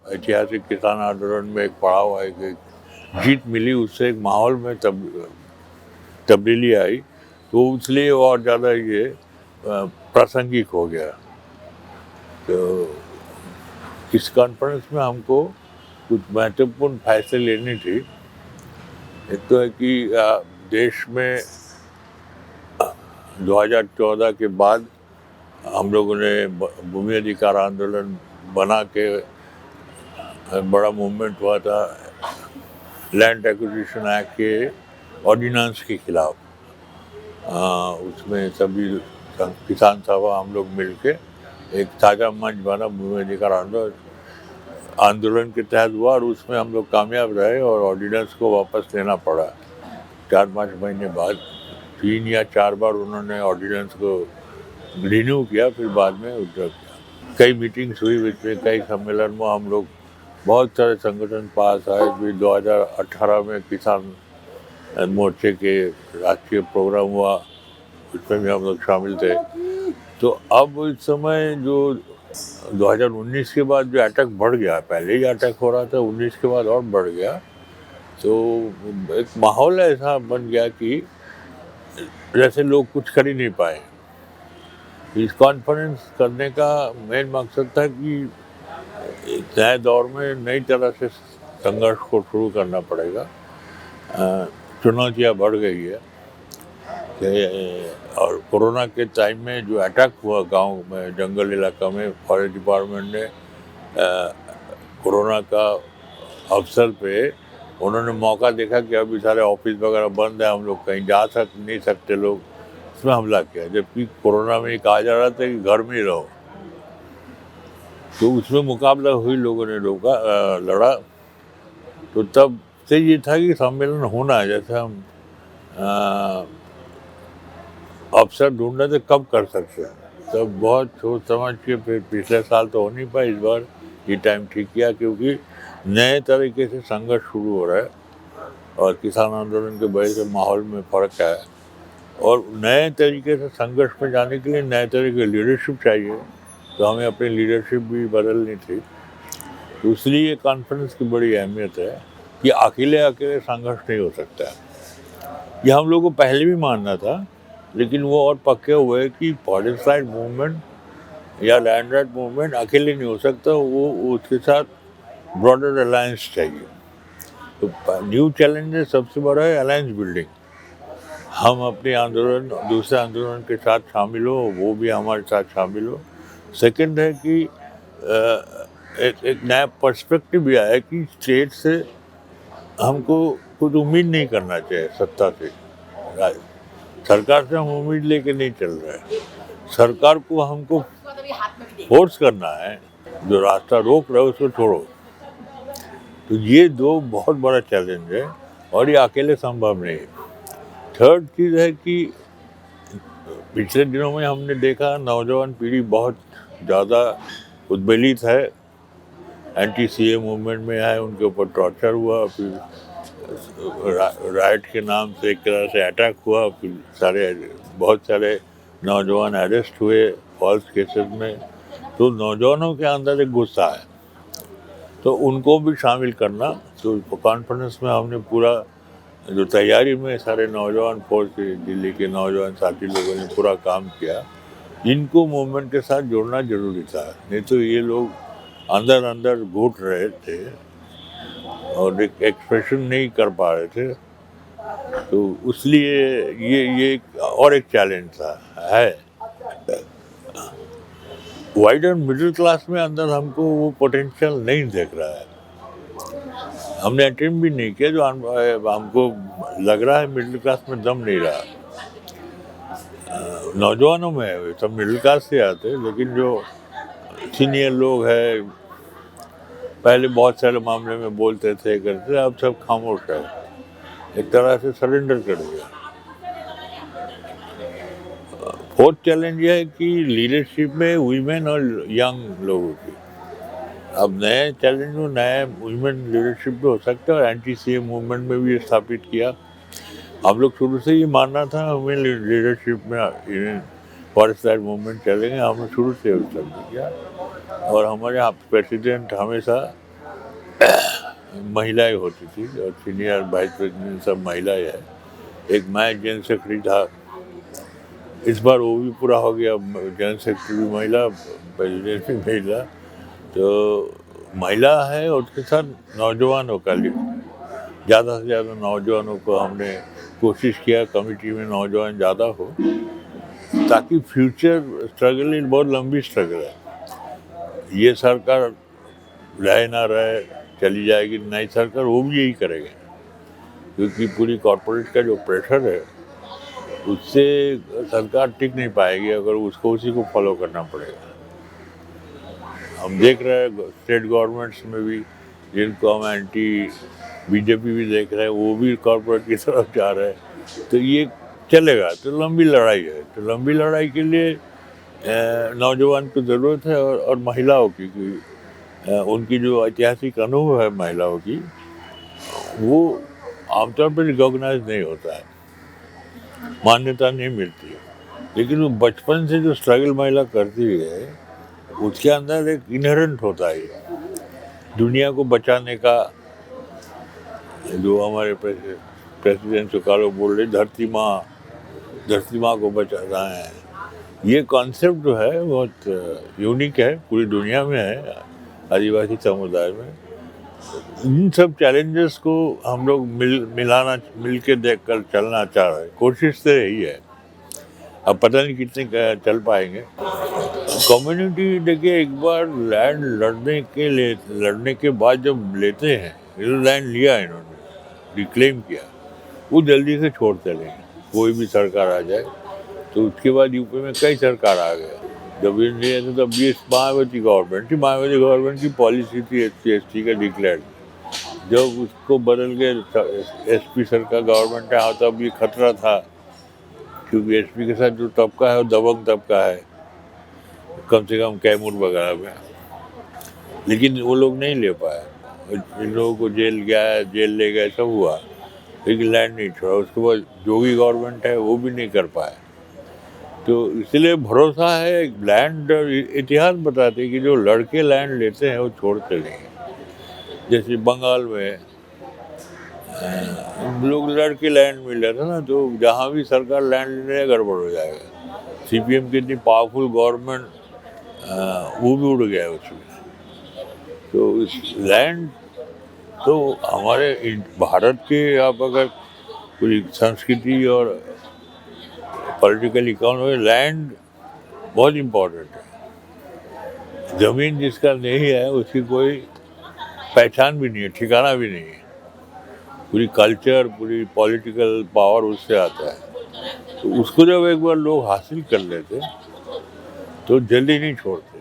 ऐतिहासिक किसान आंदोलन में एक पड़ाव है कि जीत मिली, उससे एक माहौल में तब्दीली आई, तो इसलिए और ज़्यादा ये प्रासंगिक हो गया। तो इस कॉन्फ्रेंस में हमको कुछ महत्वपूर्ण फैसले लेने थे। एक तो है कि देश में 2014 के बाद हम लोगों ने भूमि अधिकार आंदोलन बना के बड़ा मूवमेंट हुआ था लैंड एक्विजिशन एक्ट के ऑर्डिनेंस के खिलाफ। उसमें सभी किसान सभा हम लोग मिलके एक साझा मंच बना, भूमि अधिकार आंदोलन के तहत हुआ और उसमें हम लोग कामयाब रहे और ऑर्डिनेंस को वापस लेना पड़ा 4-5 महीने बाद। 3 या 4 बार उन्होंने ऑर्डिनेंस को रिन्यू किया, फिर बाद में विड्रॉ किया। कई मीटिंग्स हुई, बीच में कई सम्मेलन में हम लोग, बहुत सारे संगठन पास आए। फिर 2018 में किसान मोर्चे के राष्ट्रीय प्रोग्राम हुआ, उसमें भी हम लोग शामिल थे। तो अब इस समय जो 2019 के बाद जो अटैक बढ़ गया, पहले ही अटैक हो रहा था, 19 के बाद और बढ़ गया, तो एक माहौल ऐसा बन गया कि जैसे लोग कुछ कर ही नहीं पाए। इस कॉन्फ्रेंस करने का मेन मकसद था कि नए दौर में नई तरह से संघर्ष को शुरू करना पड़ेगा। चुनौतियाँ बढ़ गई है और कोरोना के टाइम में जो अटैक हुआ गांव में, जंगल इलाका में, फॉरेस्ट डिपार्टमेंट ने कोरोना का अवसर पे उन्होंने मौका देखा कि अभी सारे ऑफिस वगैरह बंद है, हम लोग कहीं जा नहीं सकते लोग, उसमें हमला किया। जबकि कोरोना में कहा जा रहा था कि घर में ही रहो, तो उसमें मुकाबला हुई, लोगों ने लड़ा। तो तब से ये था कि सम्मेलन होना है, जैसे हम अवसर ढूंढ रहे थे कब कर सकते हैं, तब बहुत सोच समझ के फिर पिछले साल तो हो नहीं पाई, इस बार ये टाइम ठीक किया क्योंकि नए तरीके से संघर्ष शुरू हो रहा है और किसान आंदोलन के वजह से माहौल में फ़र्क है और नए तरीके से संघर्ष में जाने के लिए नए तरीके की लीडरशिप चाहिए, तो हमें अपनी लीडरशिप भी बदलनी थी। तो इसलिए कॉन्फ्रेंस की बड़ी अहमियत है कि अकेले संघर्ष नहीं हो सकता है। ये हम लोग को पहले भी मानना था, लेकिन वो और पक्के हुए कि फॉरेस्ट राइट मूवमेंट या लैंड राइट मूवमेंट अकेले नहीं हो सकता, वो उसके साथ ब्रॉडर अलायंस चाहिए। तो न्यू चैलेंज सबसे बड़ा है अलायंस बिल्डिंग। हम अपने आंदोलन दूसरे आंदोलन के साथ शामिल हो, वो भी हमारे साथ शामिल हो। सेकंड है कि एक नया पर्सपेक्टिव भी आया कि स्टेट से हमको कुछ उम्मीद नहीं करना चाहिए, सत्ता से, सरकार से हम उम्मीद लेके नहीं चल रहे हैं। सरकार को हमको फोर्स करना है, जो रास्ता रोक रहे हो उसको छोड़ो। तो ये दो बहुत बड़ा चैलेंज है और ये अकेले संभव नहीं है। थर्ड चीज़ है कि पिछले दिनों में हमने देखा नौजवान पीढ़ी बहुत ज़्यादा उद्वेलित है, एंटी सीए मूवमेंट में है, उनके ऊपर टॉर्चर हुआ, फिर राइट के नाम से एक तरह से अटैक हुआ, फिर बहुत सारे नौजवान अरेस्ट हुए फॉल्स केसेस में। तो नौजवानों के अंदर एक गुस्सा है, तो उनको भी शामिल करना। तो कॉन्फ्रेंस में हमने पूरा जो तैयारी में सारे नौजवान फोर्स के, दिल्ली के नौजवान साथी लोगों ने पूरा काम किया। इनको मूवमेंट के साथ जोड़ना जरूरी था, नहीं तो ये लोग अंदर अंदर घुट रहे थे और एक एक्सप्रेशन नहीं कर पा रहे थे। तो इसलिए ये और एक चैलेंज था है। वाइडर मिडिल क्लास में अंदर हमको वो पोटेंशियल नहीं देख रहा है, हमने अटेम्प्ट भी नहीं किया। जो हमको लग रहा है मिडिल क्लास में दम नहीं रहा, नौजवानों में है, सब मिडिल क्लास से आते हैं, लेकिन जो सीनियर लोग हैं पहले बहुत सारे मामले में बोलते थे, करते, अब सब खामोश है, एक तरह से सरेंडर कर दिया। फोर्थ चैलेंज यह है कि लीडरशिप में वीमेन और यंग लोगों की, अब नए चैलेंज में नए वीमेन लीडरशिप भी हो सकता है और एंटी सीए मूवमेंट में भी स्थापित किया। हम लोग शुरू से ये मानना था हमें लीडरशिप में फॉरेस्ट राइट मूवमेंट चलेंगे, हमने शुरू से स्थापित किया और हमारे यहाँ प्रेसिडेंट हमेशा महिलाएं होती थी और सीनियर वाइस प्रेसिडेंट सब महिलाएं है। एक मैं जनरल सेक्रेटरी था, इस बार वो भी पूरा हो गया, जनरल सेक्रेटरी भी महिला, प्रेसिडेंट भी महिला। तो महिला है और उसके साथ नौजवानों का लिए ज़्यादा से ज़्यादा नौजवानों को हमने कोशिश किया कमेटी में नौजवान ज़्यादा हो, ताकि फ्यूचर स्ट्रगल बहुत लंबी स्ट्रगल है। ये सरकार रहे ना रहे, चली जाएगी नई सरकार, वो भी यही करेगा, क्योंकि पूरी कॉरपोरेट का जो प्रेशर है उससे सरकार टिक नहीं पाएगी अगर उसको उसी को फॉलो करना पड़ेगा। हम देख रहे हैं स्टेट गवर्नमेंट्स में भी जिनको हम एंटी बीजेपी भी देख रहे हैं, वो भी कॉरपोरेट की तरफ जा रहे हैं। तो ये चलेगा तो लंबी लड़ाई है। तो लंबी लड़ाई के लिए नौजवान की ज़रूरत है और महिलाओं की, उनकी जो ऐतिहासिक अनुभव है महिलाओं की, वो आमतौर पर रिकॉग्नाइज नहीं होता है, मान्यता नहीं मिलती है। लेकिन वो बचपन से जो स्ट्रगल महिला करती है उसके अंदर एक इनहेरेंट होता है दुनिया को बचाने का। जो हमारे प्रेसिडेंट सुकालो बोल रहे, धरती माँ को बचाना है, ये कॉन्सेप्ट जो है बहुत यूनिक है, पूरी दुनिया में है, आदिवासी समुदाय में। इन सब चैलेंजेस को हम लोग मिल के देख कर चलना चाह रहे हैं, कोशिश तो यही है। अब पता नहीं कितने चल पाएंगे। कम्युनिटी देखिए, एक बार लैंड लड़ने के बाद जब लेते हैं, ये लैंड लिया इन्होंने, रिक्लेम किया, वो जल्दी से छोड़ते नहीं। कोई भी सरकार आ जाए तो उसके बाद यूपी में कई सरकार आ गए। जब ये नहीं है तब ये मायावती गवर्नमेंट की पॉलिसी थी SC का डिक्लेयर। जब उसको बदल के SP सरकार गवर्नमेंट आया तब ये खतरा था, क्योंकि SP के साथ जो तबका है वो दबंग तबका है, कम से कम कैमूर वगैरह में। लेकिन वो लोग नहीं ले पाए, इन लोगों को जेल ले गए, सब हुआ, लेकिन लैंड नहीं छोड़ा। उसके बाद जो भी गवर्नमेंट है वो भी नहीं कर पाए। तो इसलिए भरोसा है, लैंड इतिहास बताते हैं कि जो लड़के लैंड लेते हैं वो छोड़ते नहीं। जैसे बंगाल में लोग लड़के लैंड मिल रहा था ना, तो जहाँ भी सरकार लैंड लेने गड़बड़ हो जाएगा। CPM की इतनी पावरफुल गवर्नमेंट, वो भी उड़ गया उसमें। तो इस लैंड तो हमारे भारत के, आप अगर पूरी संस्कृति और पॉलिटिकल इकोनॉमी, लैंड बहुत इम्पोर्टेंट है। ज़मीन जिसका नहीं है उसकी कोई पहचान भी नहीं है, ठिकाना भी नहीं है। पूरी कल्चर, पूरी पॉलिटिकल पावर उससे आता है। तो उसको जब एक बार लोग हासिल कर लेते तो जल्दी नहीं छोड़ते।